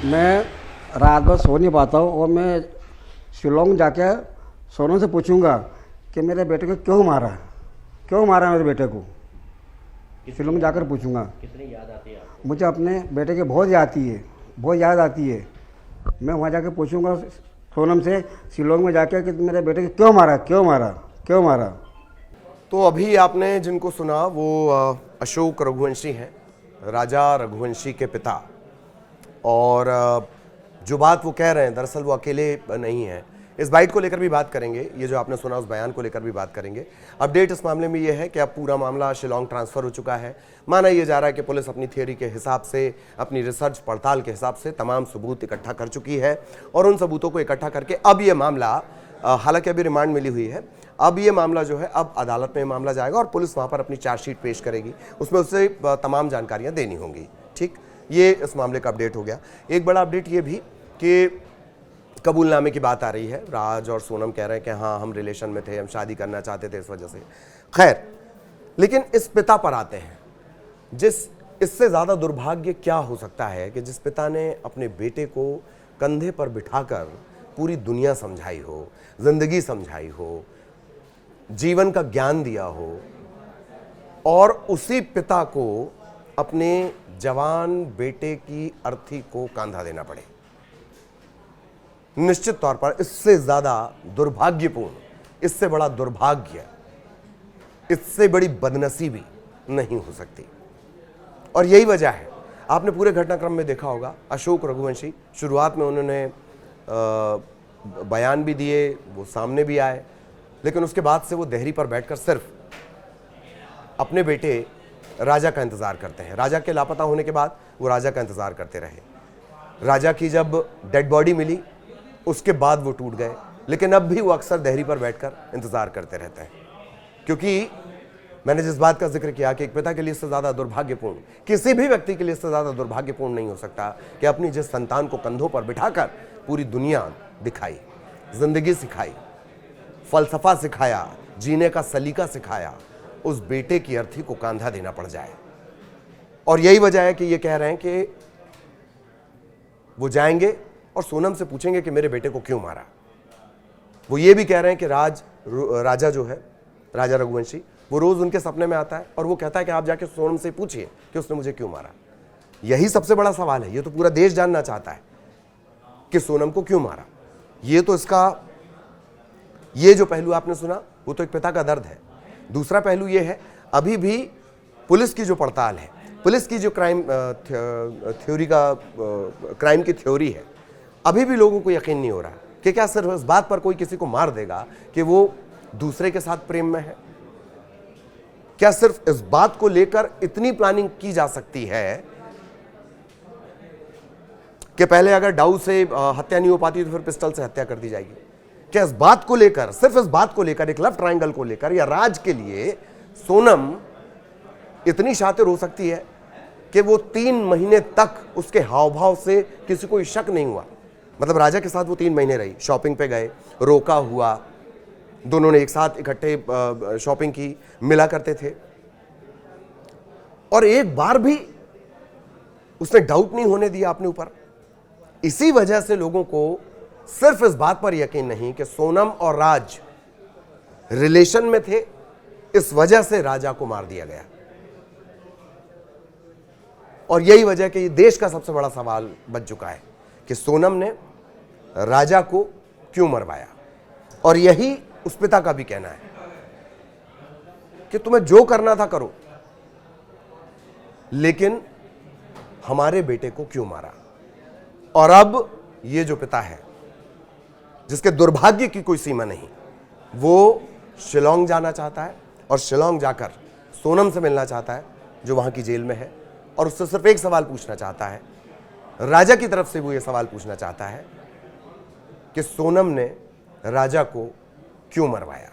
मैं रात भर सो नहीं पाता हूँ और मैं शिलोंग जाके सोनम से पूछूंगा कि मेरे बेटे को क्यों मारा मेरे बेटे को। शिलोंग जाकर पूछूंगा। कितनी याद आती है आपको? मुझे अपने बेटे की बहुत याद आती है। मैं वहाँ जाके पूछूंगा सोनम से शिलोंग में जाके कि मेरे बेटे को क्यों मारा। तो अभी आपने जिनको सुना वो अशोक रघुवंशी हैं, राजा रघुवंशी के पिता। और जो बात वो कह रहे हैं दरअसल वो अकेले नहीं हैं। इस बाइट को लेकर भी बात करेंगे, ये जो आपने सुना उस बयान को लेकर भी बात करेंगे। अपडेट इस मामले में ये है कि अब पूरा मामला शिलोंग ट्रांसफ़र हो चुका है। माना ये जा रहा है कि पुलिस अपनी थ्योरी के हिसाब से, अपनी रिसर्च पड़ताल के हिसाब से तमाम सबूत इकट्ठा कर चुकी है और उन सबूतों को इकट्ठा करके अब ये मामला, हालांकि अभी रिमांड मिली हुई है, अब ये मामला जो है अब अदालत में मामला जाएगा और पुलिस वहाँ पर अपनी चार्जशीट पेश करेगी, उसमें उससे तमाम जानकारियाँ देनी होंगी। ठीक, ये इस मामले का अपडेट हो गया। एक बड़ा अपडेट ये भी कि कबूलनामे की बात आ रही है। राज और सोनम कह रहे हैं कि हाँ हम रिलेशन में थे, हम शादी करना चाहते थे इस वजह से। खैर, लेकिन इस पिता पर आते हैं इससे ज़्यादा दुर्भाग्य क्या हो सकता है कि जिस पिता ने अपने बेटे को कंधे पर बिठाकर पूरी दुनिया समझाई हो, जिंदगी समझाई हो, जीवन का ज्ञान दिया हो, और उसी पिता को अपने जवान बेटे की अर्थी को कांधा देना पड़े। निश्चित तौर पर इससे ज्यादा दुर्भाग्यपूर्ण, इससे बड़ा दुर्भाग्य, इससे बड़ी बदनसीबी नहीं हो सकती। और यही वजह है, आपने पूरे घटनाक्रम में देखा होगा, अशोक रघुवंशी शुरुआत में उन्होंने बयान भी दिए, वो सामने भी आए, लेकिन उसके बाद से वो देहरी पर बैठकर सिर्फ अपने बेटे राजा का इंतजार करते हैं। राजा के लापता होने के बाद वो राजा का इंतजार करते रहे। राजा की जब डेड बॉडी मिली उसके बाद वो टूट गए, लेकिन अब भी वो अक्सर देहरी पर बैठकर इंतजार करते रहते हैं। क्योंकि मैंने जिस बात का जिक्र किया कि एक पिता के लिए इससे ज्यादा दुर्भाग्यपूर्ण, किसी भी व्यक्ति के लिए इससे ज्यादा दुर्भाग्यपूर्ण नहीं हो सकता कि अपनी जिस संतान को कंधों पर बिठाकर पूरी दुनिया दिखाई, जिंदगी सिखाई, फलसफा सिखाया, जीने का सलीका सिखाया, उस बेटे की अर्थी को कांधा देना पड़ जाए। और यही वजह है कि ये कह रहे हैं कि वो जाएंगे और सोनम से पूछेंगे कि मेरे बेटे को क्यों मारा। वो ये भी कह रहे हैं कि राजा जो है, राजा रघुवंशी, वो रोज उनके सपने में आता है और वो कहता है कि आप जाके सोनम से पूछिए कि उसने मुझे क्यों मारा। यही सबसे बड़ा सवाल है। ये तो पूरा देश जानना चाहता है कि सोनम को क्यों मारा। ये तो ये जो पहलू आपने सुना वो तो एक पिता का दर्द है। दूसरा पहलू ये है, अभी भी पुलिस की जो पड़ताल है, पुलिस की जो क्राइम की थ्योरी है, अभी भी लोगों को यकीन नहीं हो रहा कि क्या सिर्फ इस बात पर कोई किसी को मार देगा कि वो दूसरे के साथ प्रेम में है। क्या सिर्फ इस बात को लेकर इतनी प्लानिंग की जा सकती है कि पहले अगर डाउ से हत्या नहीं हो पाती तो फिर पिस्टल से हत्या कर दी जाएगी? क्या इस बात को लेकर, सिर्फ इस बात को लेकर, एक लव ट्रायंगल को लेकर या राज के लिए सोनम इतनी शातिर हो सकती है कि वो 3 महीने तक उसके हाव भाव से किसी को शक नहीं हुआ? मतलब राजा के साथ वो 3 महीने रही, शॉपिंग पे गए, रोका हुआ, दोनों ने एक साथ इकट्ठे शॉपिंग की, मिला करते थे, और एक बार भी उसने डाउट नहीं होने दिया अपने ऊपर। इसी वजह से लोगों को सिर्फ इस बात पर यकीन नहीं कि सोनम और राज रिलेशन में थे, इस वजह से राजा को मार दिया गया। और यही वजह कि देश का सबसे बड़ा सवाल बन चुका है कि सोनम ने राजा को क्यों मरवाया। और यही उस पिता का भी कहना है कि तुम्हें जो करना था करो, लेकिन हमारे बेटे को क्यों मारा। और अब ये जो पिता है, जिसके दुर्भाग्य की कोई सीमा नहीं, वो शिलोंग जाना चाहता है और शिलोंग जाकर सोनम से मिलना चाहता है जो वहां की जेल में है, और उससे सिर्फ एक सवाल पूछना चाहता है। राजा की तरफ से वो ये सवाल पूछना चाहता है कि सोनम ने राजा को क्यों मरवाया।